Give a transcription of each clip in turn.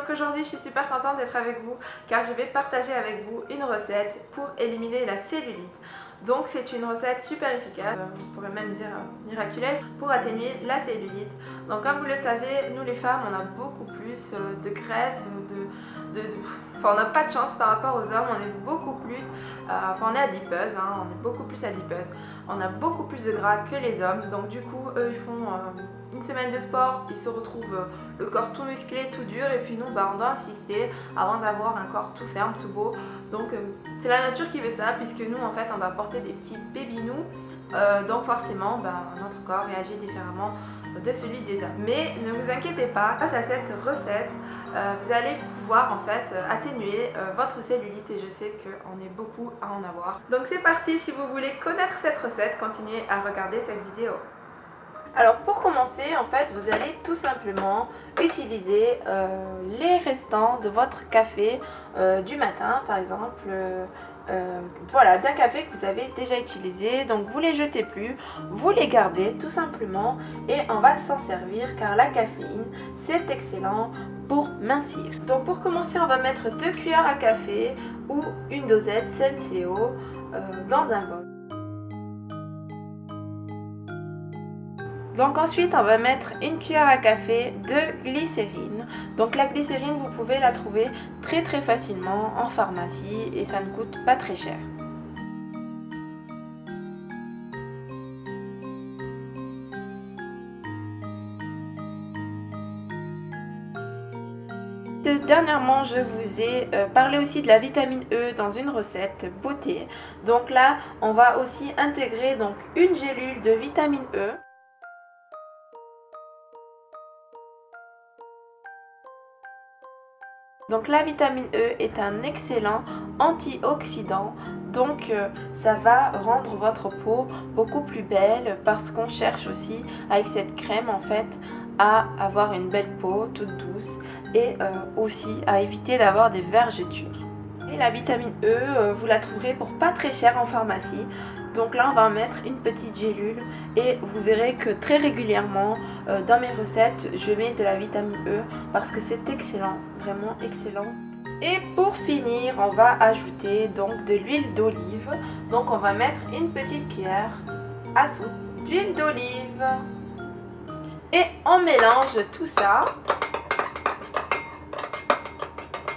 donc aujourd'hui je suis super contente d'être avec vous car je vais partager avec vous une recette pour éliminer la cellulite. Donc c'est une recette super efficace, on pourrait même dire miraculeuse, pour atténuer la cellulite. Donc comme vous le savez, nous les femmes on a beaucoup plus de graisse, enfin on n'a pas de chance par rapport aux hommes, on est beaucoup plus, on est adipeuse, on est beaucoup plus adipeuse. On a beaucoup plus de gras que les hommes, donc du coup eux ils font une semaine de sport, ils se retrouvent le corps tout musclé, tout dur, et puis nous on doit insister avant d'avoir un corps tout ferme, tout beau. Donc c'est la nature qui veut ça, puisque nous en fait on doit porter des petits bébinous, donc forcément notre corps réagit différemment de celui des hommes. Mais ne vous inquiétez pas, grâce à cette recette, vous allez pouvoir en fait atténuer votre cellulite, et je sais qu'on est beaucoup à en avoir. Donc c'est parti, si vous voulez connaître cette recette, continuez à regarder cette vidéo. Alors pour commencer, en fait, vous allez tout simplement utiliser les restants de votre café du matin, par exemple, voilà, d'un café que vous avez déjà utilisé. Donc vous les jetez plus, vous les gardez tout simplement, et on va s'en servir car la caféine c'est excellent pour mincir. Donc pour commencer, on va mettre 2 cuillères à café ou une dosette Senseo dans un bol. Donc ensuite on va mettre une cuillère à café de glycérine. Donc la glycérine vous pouvez la trouver très facilement en pharmacie et ça ne coûte pas très cher. Dernièrement je vous ai parlé aussi de la vitamine E dans une recette beauté. Donc là on va aussi intégrer donc une gélule de vitamine E. Donc la vitamine E est un excellent antioxydant, donc ça va rendre votre peau beaucoup plus belle, parce qu'on cherche aussi avec cette crème en fait à avoir une belle peau toute douce, et aussi à éviter d'avoir des vergetures. Et la vitamine E, vous la trouverez pour pas très cher en pharmacie. Donc là on va en mettre une petite gélule, et vous verrez que très régulièrement dans mes recettes je mets de la vitamine E parce que c'est excellent, vraiment excellent. Et pour finir on va ajouter donc de l'huile d'olive. Donc on va mettre une petite cuillère à soupe d'huile d'olive et on mélange tout ça.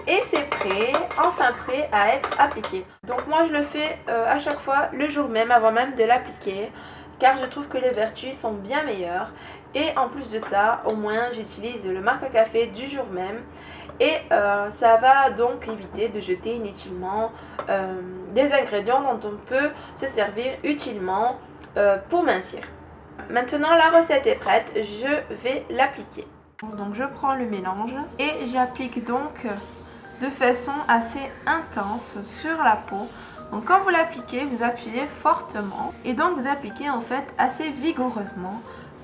Et c'est prêt, enfin prêt à être appliqué. Donc moi je le fais à chaque fois le jour même, avant même de l'appliquer, car je trouve que les vertus sont bien meilleures. Et en plus de ça, au moins j'utilise le marque à café du jour même, et ça va donc éviter de jeter inutilement des ingrédients dont on peut se servir utilement pour mincir. Maintenant la recette est prête, je vais l'appliquer. Donc je prends le mélange et j'applique donc de façon assez intense sur la peau. Donc quand vous l'appliquez, vous appuyez fortement, et donc vous appliquez en fait assez vigoureusement,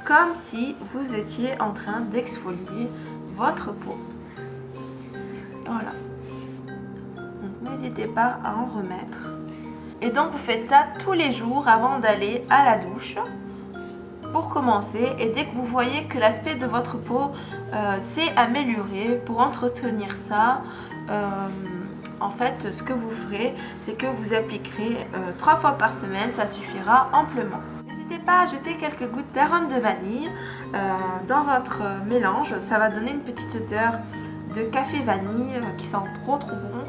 comme si vous étiez en train d'exfolier votre peau. Voilà. Donc n'hésitez pas à en remettre. Et donc vous faites ça tous les jours avant d'aller à la douche pour commencer, et dès que vous voyez que l'aspect de votre peau s'est amélioré, pour entretenir ça, en fait ce que vous ferez, c'est que vous appliquerez 3 fois par semaine, ça suffira amplement. N'hésitez pas à ajouter quelques gouttes d'arôme de vanille dans votre mélange, ça va donner une petite odeur de café vanille qui sent trop bon.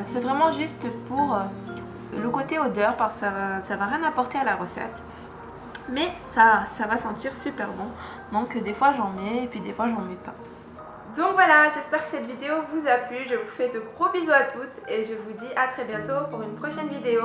C'est vraiment juste pour le côté odeur, parce que ça va rien apporter à la recette, mais ça va sentir super bon. Donc des fois j'en mets et puis des fois j'en mets pas. Donc voilà, j'espère que cette vidéo vous a plu. Je vous fais de gros bisous à toutes et je vous dis à très bientôt pour une prochaine vidéo.